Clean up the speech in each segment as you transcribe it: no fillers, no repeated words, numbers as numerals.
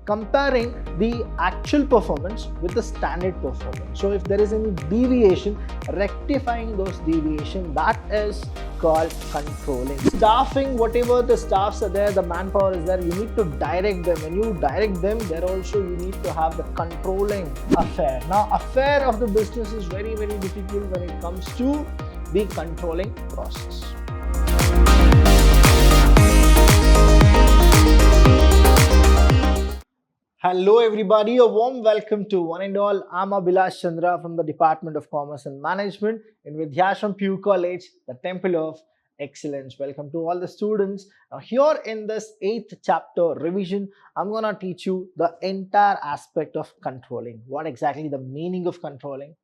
comparing the actual performance with the standard performance. So if there is any deviation, rectifying those deviation, that is called controlling. Staffing, whatever the staffs are there, the manpower is there, you need to direct them. When you direct them, there also you need to have the controlling affair. Now, affair of the business is very, very difficult when it comes to the controlling process. Hello everybody, a warm welcome to one and all. I'm Vidhyaashram from the Department of Commerce and Management in Vidhyaashram PU College, the Temple of Excellence. Welcome to all the students. Now here in this 8th chapter revision, I'm going to teach you the entire aspect of controlling. What exactly the meaning of controlling,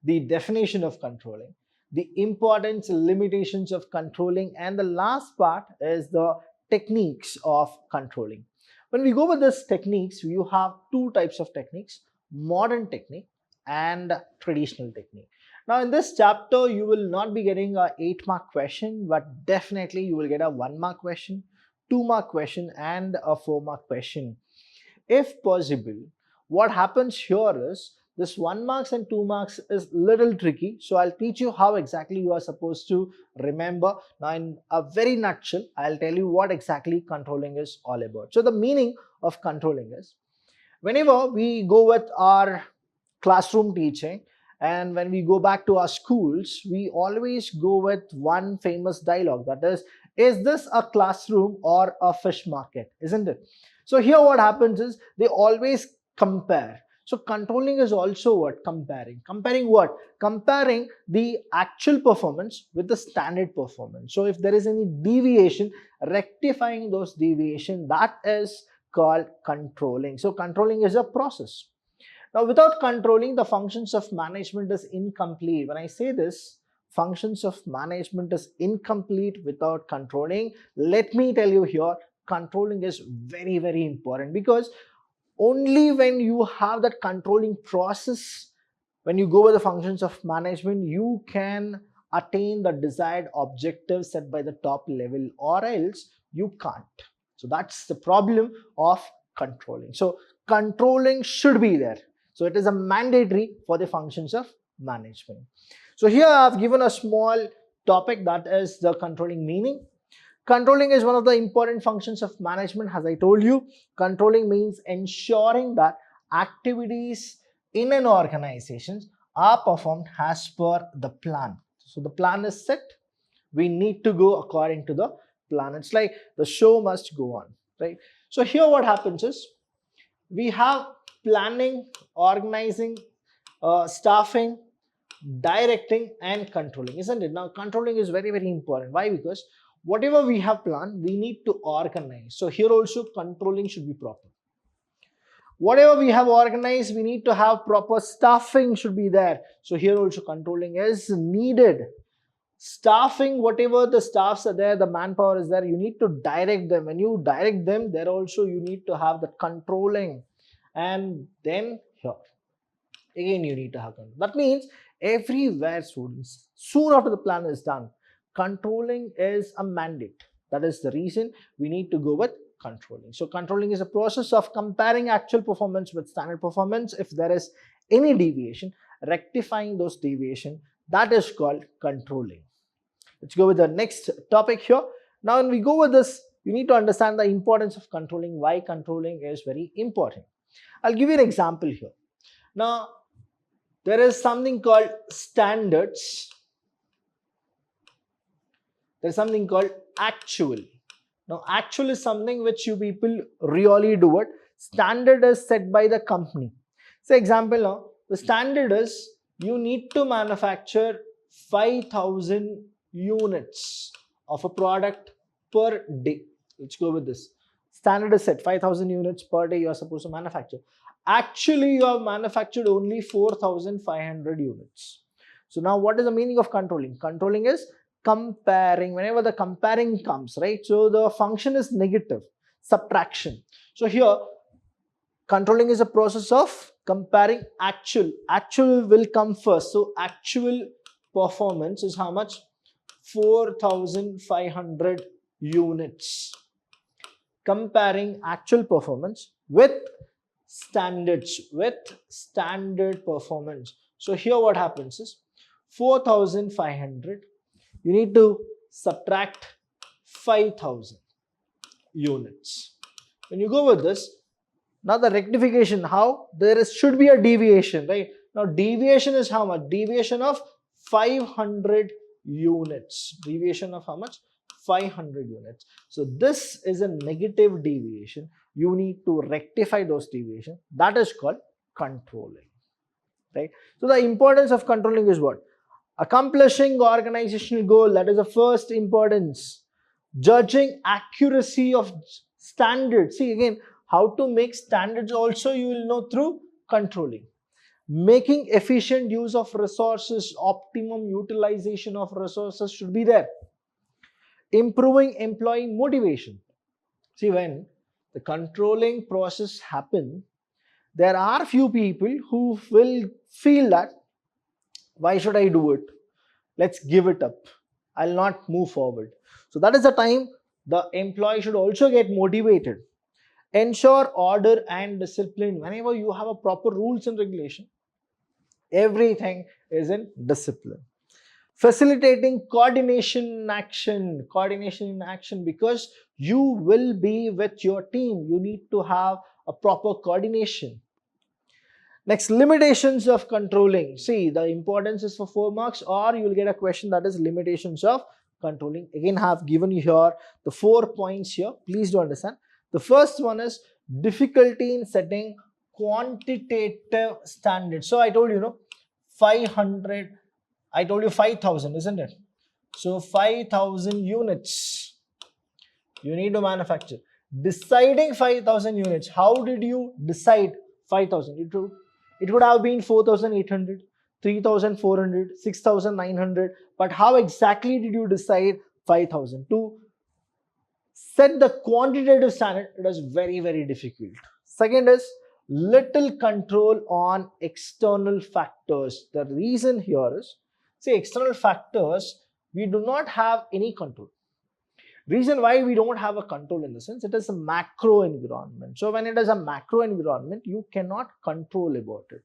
the definition of controlling, the importance, limitations of controlling, and the last part is the techniques of controlling. When we go with these techniques, you have two types of techniques, modern technique and traditional technique. Now in this chapter, you will not be getting a 8-mark question, but definitely you will get a 1-mark question, 2-mark question and a 4-mark question. If possible, what happens here is, this 1 marks and 2 marks is little tricky. So I'll teach you how exactly you are supposed to remember. Now in a very nutshell, I'll tell you what exactly controlling is all about. So the meaning of controlling is, whenever we go with our classroom teaching and when we go back to our schools, we always go with one famous dialogue, that is this a classroom or a fish market, isn't it? So here what happens is, they always compare. So controlling is also what? Comparing. Comparing what? Comparing the actual performance with the standard performance. So if there is any deviation, rectifying those deviation, that is called controlling. So controlling is a process. Now without controlling, the functions of management is incomplete. When I say this, functions of management is incomplete without controlling. Let me tell you here, controlling is very, very important, because only when you have that controlling process, when you go with the functions of management, you can attain the desired objective set by the top level, or else you can't. So that's the problem of controlling. So controlling should be there. So it is a mandatory for the functions of management. So here I have given a small topic, that is the controlling meaning. Controlling is one of the important functions of management. As I told you, controlling means ensuring that activities in an organization are performed as per the plan. So the plan is set. We need to go according to the plan. It's like the show must go on, right? So here what happens is, we have planning, organizing, staffing, directing and controlling, isn't it? Now controlling is very, very important. Why? Because whatever we have planned, we need to organize. So here also controlling should be proper. Whatever we have organized, we need to have proper staffing should be there. So here also controlling is needed. Staffing, whatever the staffs are there, the manpower is there, you need to direct them. When you direct them, there also you need to have the controlling. And then here, again you need to have control. That means everywhere, students, soon after the plan is done, controlling is a mandate. That is the reason we need to go with controlling. So controlling is a process of comparing actual performance with standard performance. If there is any deviation, rectifying those deviation, that is called controlling. Let's go with the next topic here. Now when we go with this, you need to understand the importance of controlling, why controlling is very important. I'll give you an example here. Now there is something called standards. There's something called actual. Now actual is something which you people really do it. Standard is set by the company. Say example now, the standard is you need to manufacture 5,000 units of a product per day. Let's go with this. Standard is set 5,000 units per day you are supposed to manufacture. Actually you have manufactured only 4,500 units. So now what is the meaning of controlling? Controlling is comparing. Whenever the comparing comes, right? So the function is negative, subtraction. So here controlling is a process of comparing actual. Actual will come first. So actual performance is how much? 4,500 units. Comparing actual performance with standards with standard performance. So here what happens is 4,500, you need to subtract 5,000 units. When you go with this, now the rectification, how? Should be a deviation, right? Now deviation is how much? Deviation of 500 units. Deviation of how much? 500 units. So this is a negative deviation. You need to rectify those deviations. That is called controlling, right? So the importance of controlling is what? Accomplishing organizational goal, that is the first importance. Judging accuracy of standards. See again, how to make standards also you will know through controlling. Making efficient use of resources, optimum utilization of resources should be there. Improving employee motivation. See, when the controlling process happens, there are few people who will feel that, why should I do it? Let's give it up. I'll not move forward. So that is the time the employee should also get motivated. Ensure order and discipline. Whenever you have a proper rules and regulation, everything is in discipline. Facilitating coordination in action. Coordination in action, because you will be with your team. You need to have a proper coordination. Next, limitations of controlling. See, the importance is for 4 marks, or you will get a question that is limitations of controlling. Again, I have given you here the 4 points here. Please do understand. The first one is difficulty in setting quantitative standards. So I told you, 500, I told you 5,000, isn't it? So 5,000 units you need to manufacture. Deciding 5,000 units, how did you decide 5,000? It would have been 4,800, 3,400, 6,900, but how exactly did you decide 5,000? To set the quantitative standard, it is very, very difficult. Second is little control on external factors. The reason here is, say, external factors, we do not have any control. Reason why we don't have a control in the sense, it is a macro environment. So when it is a macro environment, you cannot control about it.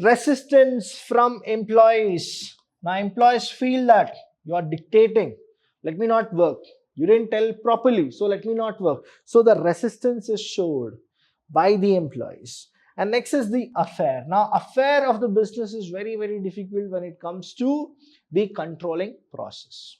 Resistance from employees. Now employees feel that you are dictating, let me not work. You didn't tell properly, so let me not work. So the resistance is showed by the employees. And next is the affair. Now affair of the business is very, very difficult when it comes to the controlling process.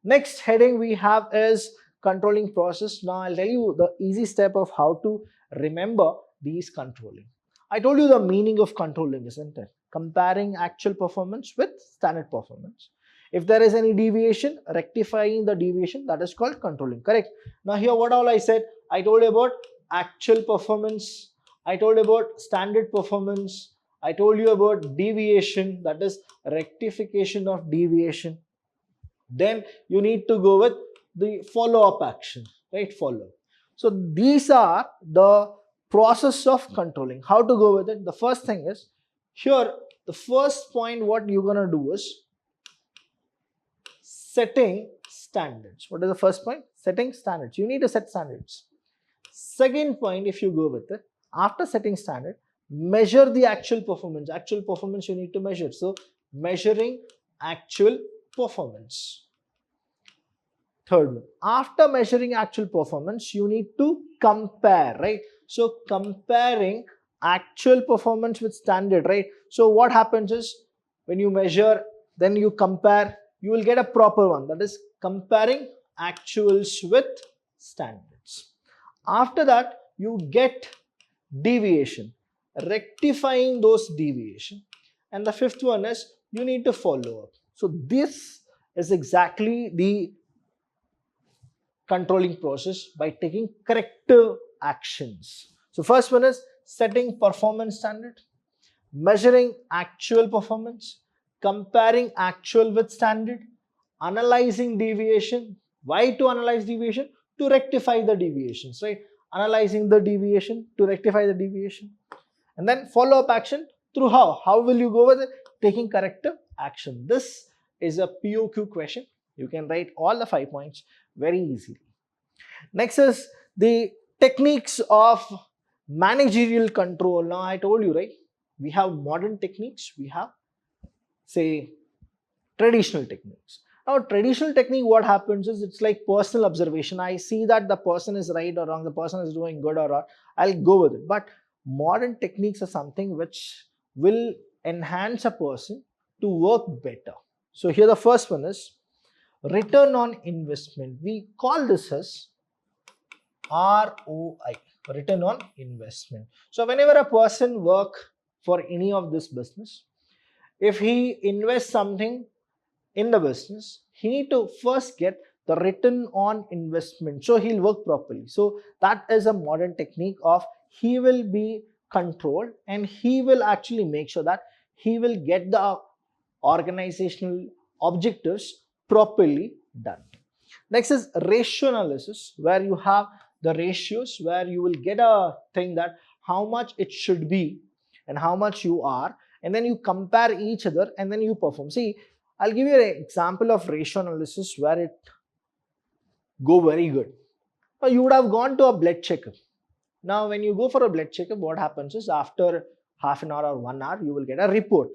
Next heading we have is controlling process. Now I'll tell you the easy step of how to remember these controlling. I told you the meaning of controlling, isn't it? Comparing actual performance with standard performance. If there is any deviation, rectifying the deviation, that is called controlling, correct? Now here what all I said, I told you about actual performance, I told you about standard performance, I told you about deviation, that is rectification of deviation. Then you need to go with the follow-up action, right? Follow. So these are the process of controlling. How to go with it? The first thing is, here the first point what you're gonna do is setting standards. What is the first point? Setting standards. You need to set standards. Second point, if you go with it, after setting standard, measure the actual performance. Actual performance you need to measure. So measuring actual performance. Third one, after measuring actual performance, you need to compare, right? So comparing actual performance with standard, right? So what happens is, when you measure, then you compare, you will get a proper one, that is comparing actuals with standards. After that, you get deviation, rectifying those deviation. And the fifth one is, you need to follow up. So this is exactly the controlling process by taking corrective actions. So first one is setting performance standard, measuring actual performance, comparing actual with standard, analyzing deviation. Why to analyze deviation? To rectify the deviations, right? Analyzing the deviation to rectify the deviation. And then follow up action through how? How will you go with it? Taking corrective action. This is a POQ question. You can write all the 5 points very easily. Next is the techniques of Managerial control. Now I told you, right? We have modern techniques, we have, say, traditional techniques. Now traditional technique, what happens is it's like personal observation. I see that the person is right or wrong, the person is doing good or not, I'll go with it. But modern techniques are something which will enhance a person to work better. So here the first one is return on investment. We call this as ROI, return on investment. So whenever a person work for any of this business, if he invests something in the business, he need to first get the return on investment, so he'll work properly. So that is a modern technique of he will be controlled and he will actually make sure that he will get the organizational objectives properly done. Next is ratio analysis, where you have the ratios, where you will get a thing that how much it should be and how much you are, and then you compare each other and then you perform. See, I'll give you an example of ratio analysis where it go very good. Now you would have gone to a blood checkup. Now when you go for a blood checkup, what happens is after half an hour or 1 hour, you will get a report.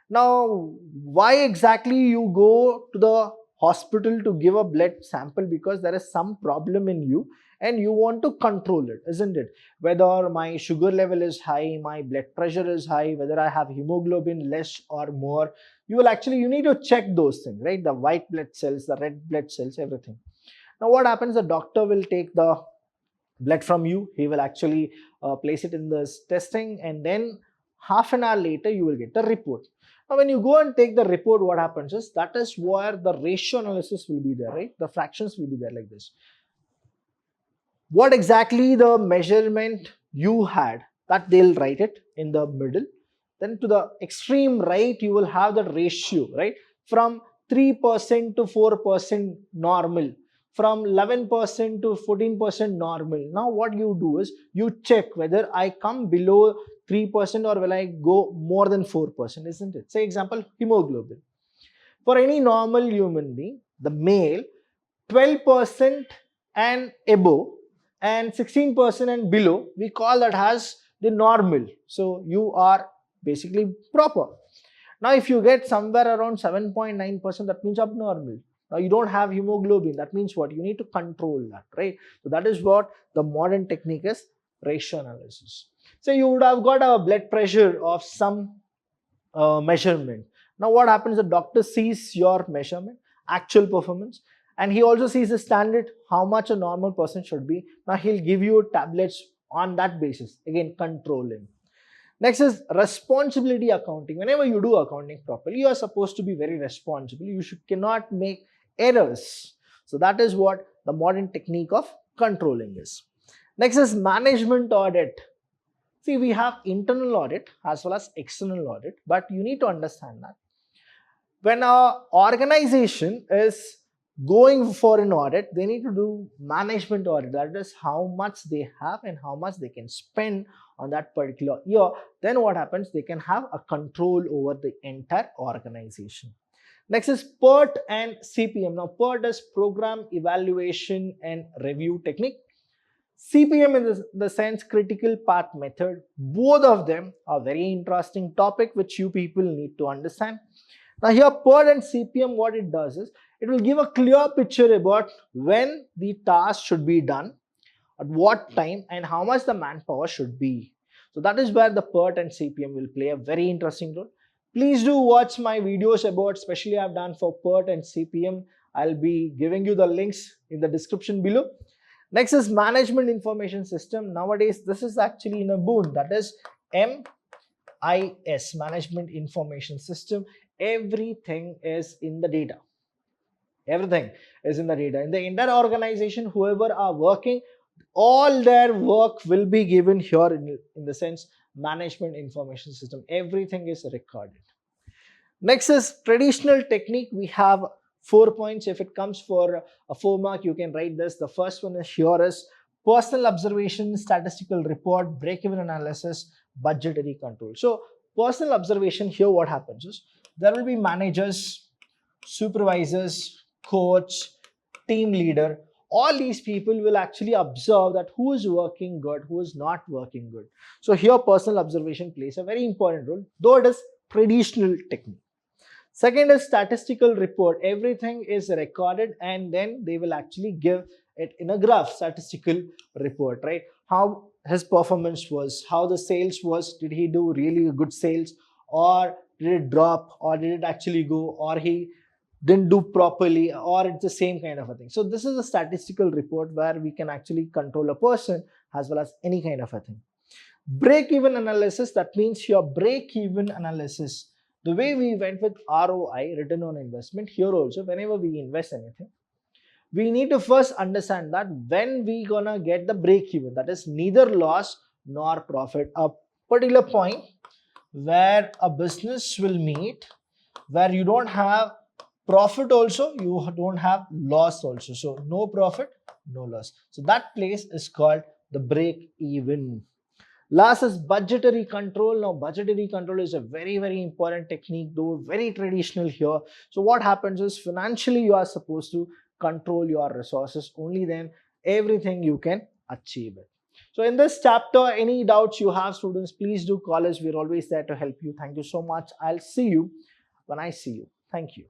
Now why exactly you go to the hospital to give a blood sample? Because there is some problem in you and you want to control it, isn't it? Whether my sugar level is high, my blood pressure is high, whether I have hemoglobin less or more, you need to check those things, right? The white blood cells, the red blood cells, everything. Now what happens, the doctor will take the blood from you, he will actually place it in this testing, and then half an hour later you will get the report. Now when you go and take the report, what happens is that is where the ratio analysis will be there, right? The fractions will be there like this. What exactly the measurement you had, that they'll write it in the middle. Then to the extreme right, you will have the ratio, right? From 3% to 4% normal, from 11% to 14% normal. Now what you do is you check whether I come below 3% or will I go more than 4%, isn't it? Say example, hemoglobin. For any normal human being, the male, 12% and above and 16% and below, we call that as the normal. So you are basically proper. Now if you get somewhere around 7.9%, that means abnormal. Now you don't have hemoglobin, that means what? You need to control that, right? So that is what the modern technique is, ratio analysis. So you would have got a blood pressure of some measurement. Now what happens, the doctor sees your measurement, actual performance, and he also sees the standard, how much a normal person should be. Now he'll give you tablets on that basis, again controlling. Next is responsibility accounting. Whenever you do accounting properly, you are supposed to be very responsible. You cannot make errors. So that is what the modern technique of controlling is. Next is management audit. See, we have internal audit as well as external audit, but you need to understand that when an organization is going for an audit, they need to do management audit. That is how much they have and how much they can spend on that particular year. Then what happens, they can have a control over the entire organization. Next is PERT and CPM. Now PERT is program evaluation and review technique. CPM in the sense critical path method. Both of them are very interesting topic which you people need to understand. Now here PERT and CPM, what it does is it will give a clear picture about when the task should be done, at what time, and how much the manpower should be. So that is where the PERT and CPM will play a very interesting role. Please do watch my videos about, especially I've done for PERT and CPM. I'll be giving you the links in the description below. Next is management information system. Nowadays this is actually in a boon, that is MIS, management information system. Everything is in the data. Everything is in the data. In the entire organization, whoever are working, all their work will be given here in the sense management information system. Everything is recorded. Next is traditional technique. We have 4 points. If it comes for a 4 mark, you can write this. The first one is here is personal observation, statistical report, break-even analysis, budgetary control. So personal observation, here what happens is there will be managers, supervisors, coach, team leader. all these people will actually observe that who is working good, who is not working good. So here personal observation plays a very important role, though it is traditional technique. Second is statistical report. Everything is recorded and then they will actually give it in a graph, statistical report, right? How his performance was, how the sales was, did he do really good sales, or did it drop, or did it actually go, or he didn't do properly, or it's the same kind of a thing. So this is a statistical report where we can actually control a person as well as any kind of a thing. Break-even analysis, that means your break-even analysis. The way we went with ROI, return on investment, here also whenever we invest anything, we need to first understand that when we gonna get the break-even, that is neither loss nor profit, a particular point where a business will meet, where you don't have profit also, you don't have loss also. So no profit, no loss. So that place is called the break-even. Last is budgetary control. Now budgetary control is a very, very important technique, though very traditional here. So what happens is financially you are supposed to control your resources, only then everything you can achieve it. So in this chapter, any doubts you have, students, please do call us. We're always there to help you. Thank you so much. I'll see you when I see you. Thank you.